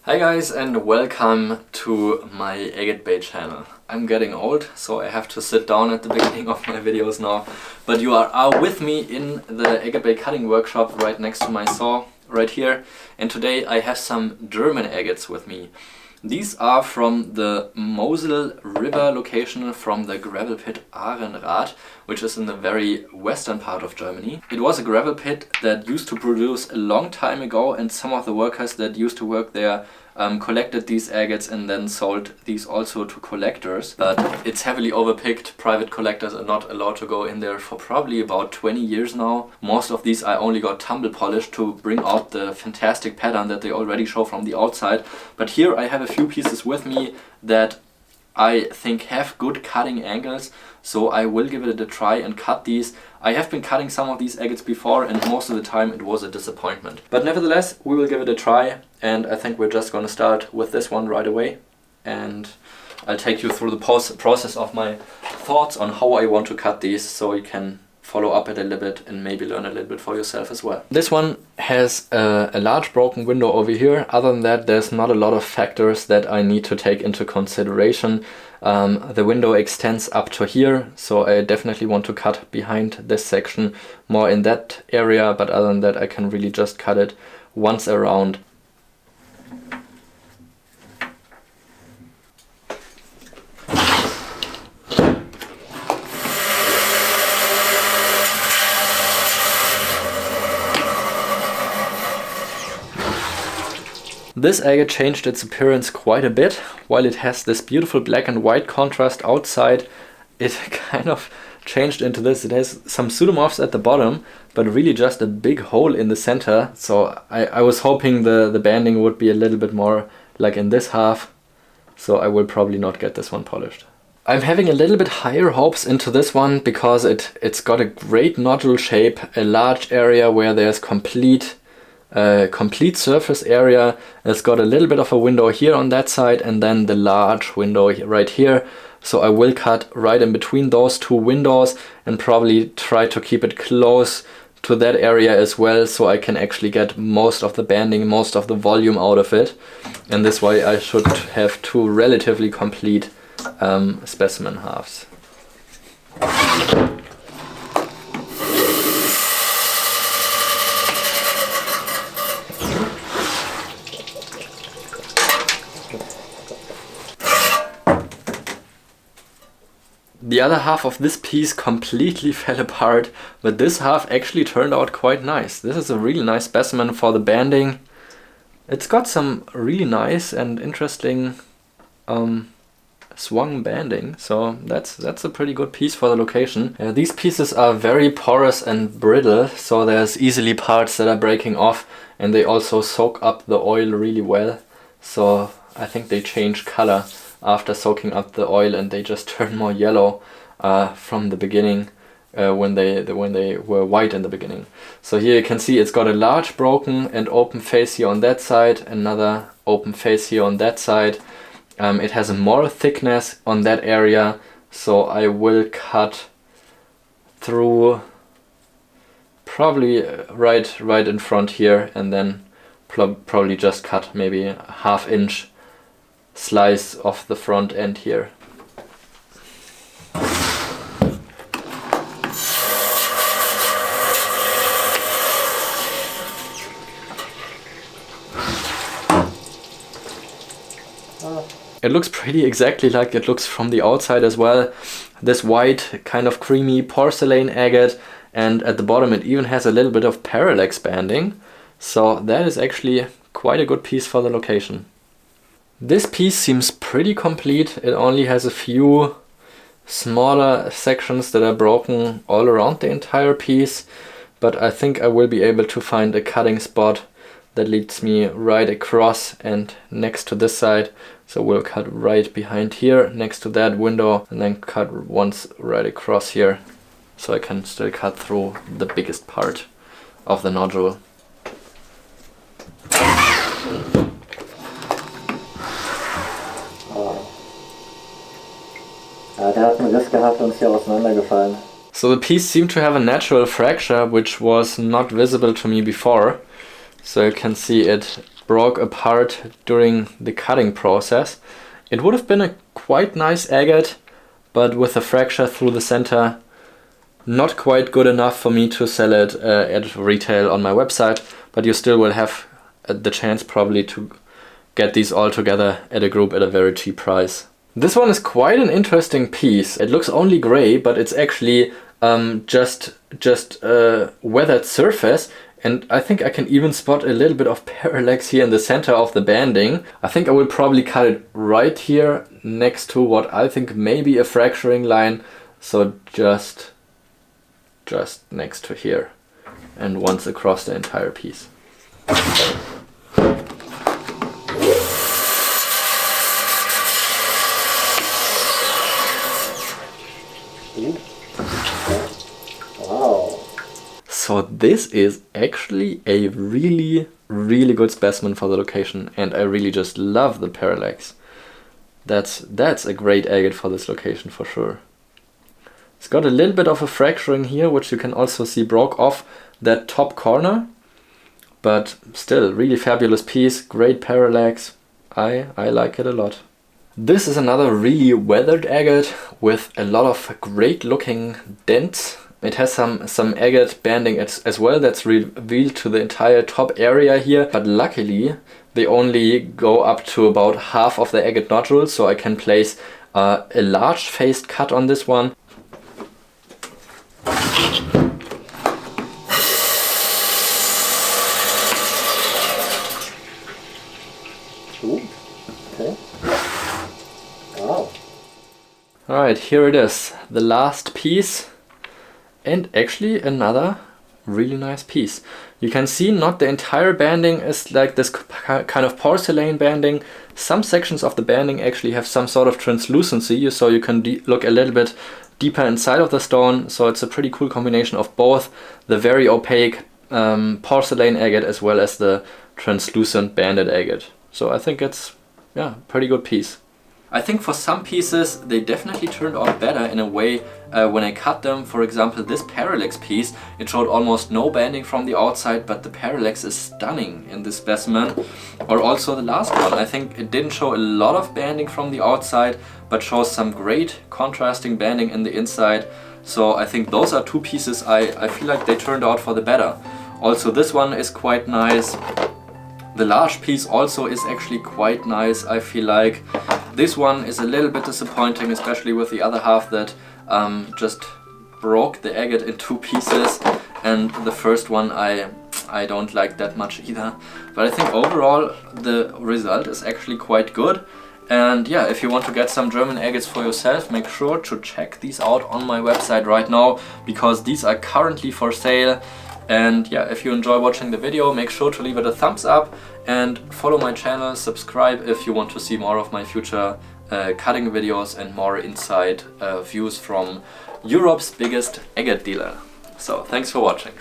Hi guys and welcome to my Agatebay channel. I'm getting old, so I have to sit down at the beginning of my videos now. But you are with me in the Agatebay cutting workshop right next to my saw, right here. And today I have some German agates with me. These are from the Mosel River location from the gravel pit Arenrath, which is in the very western part of Germany. It was a gravel pit that used to produce a long time ago, and some of the workers that used to work there collected these agates and then sold these also to collectors. But it's heavily overpicked. Private collectors are not allowed to go in there for probably about 20 years now. Most of these I only got tumble polished to bring out the fantastic pattern that they already show from the outside. But here I have a few pieces with me that I think have good cutting angles, so I will give it a try and cut these. I have been cutting some of these agates before and most of the time it was a disappointment. But nevertheless, we will give it a try, and I think we're just going to start with this one right away. And I'll take you through the process of my thoughts on how I want to cut these, so you can follow up it a little bit and maybe learn a little bit for yourself as well. This one has a large broken window over here. Other than that, there's not a lot of factors that I need to take into consideration. The window extends up to here, so I definitely want to cut behind this section more in that area, but other than that I can really just cut it once around. This agate changed its appearance quite a bit. While it has this beautiful black and white contrast outside, it kind of changed into this. It has some pseudomorphs at the bottom, but really just a big hole in the center. So I was hoping the banding would be a little bit more like in this half, so I will probably not get this one polished. I'm having a little bit higher hopes into this one because it's got a great nodule shape, a large area where there's complete surface area. It's got a little bit of a window here on that side and then the large window right here. So I will cut right in between those two windows and probably try to keep it close to that area as well, so I can actually get most of the banding, most of the volume out of it. And this way I should have two relatively complete specimen halves. The other half of this piece completely fell apart, but this half actually turned out quite nice. This is a really nice specimen for the banding. It's got some really nice and interesting swung banding, so that's a pretty good piece for the location. These pieces are very porous and brittle, so there's easily parts that are breaking off, and they also soak up the oil really well. So I think they change color after soaking up the oil, and they just turn more yellow from the beginning when they were white in the beginning. So here you can see it's got a large broken and open face here on that side, another open face here on that side. It has a more thickness on that area, so I will cut through probably right in front here, and then probably just cut maybe a ½ inch slice off the front end here. It looks pretty exactly like it looks from the outside as well. This white kind of creamy porcelain agate, and at the bottom it even has a little bit of parallax banding, so that is actually quite a good piece for the location. This piece seems pretty complete. It only has a few smaller sections that are broken all around the entire piece, but I think I will be able to find a cutting spot that leads me right across and next to this side. So we'll cut right behind here next to that window, and then cut once right across here, so I can still cut through the biggest part of the nodule. Der hat einen Riss gehabt und ist hier auseinandergefallen. So the piece seemed to have a natural fracture which was not visible to me before. So you can see it broke apart during the cutting process. It would have been a quite nice agate, but with a fracture through the center, not quite good enough for me to sell it at retail on my website, but you still will have the chance probably to get these all together at a group at a very cheap price. This one is quite an interesting piece. It looks only gray, but it's actually just weathered surface, and I think I can even spot a little bit of parallax here in the center of the banding. I think I will probably cut it right here next to what I think may be a fracturing line, so just next to here, and once across the entire piece. Wow. So this is actually a really good specimen for the location, and I really just love the parallax. That's a great agate for this location for sure. It's got a little bit of a fracturing here, which you can also see broke off that top corner, but still really fabulous piece, great parallax. I like it a lot. This is another really weathered agate with a lot of great looking dents. It has some agate banding as well that's revealed to the entire top area here, but luckily they only go up to about half of the agate nodule, so I can place a large faced cut on this one. Ooh. Okay. Wow. Alright, here it is, the last piece, and actually another really nice piece. You can see not the entire banding is like this kind of porcelain banding. Some sections of the banding actually have some sort of translucency, so you can look a little bit deeper inside of the stone. So it's a pretty cool combination of both the very opaque porcelain agate as well as the translucent banded agate. So I think it's, yeah, pretty good piece. I think for some pieces they definitely turned out better in a way when I cut them. For example, this parallax piece, it showed almost no banding from the outside, but the parallax is stunning in this specimen. Or also the last one, I think it didn't show a lot of banding from the outside, but shows some great contrasting banding in the inside. So I think those are two pieces I feel like they turned out for the better. Also this one is quite nice. The large piece also is actually quite nice, I feel like. This one is a little bit disappointing, especially with the other half that just broke the agate in two pieces, and the first one I don't like that much either. But I think overall the result is actually quite good. And yeah, if you want to get some German agates for yourself, make sure to check these out on my website right now, because these are currently for sale. And yeah, if you enjoy watching the video, make sure to leave it a thumbs up and follow my channel, subscribe if you want to see more of my future cutting videos and more inside views from Europe's biggest agate dealer. So thanks for watching.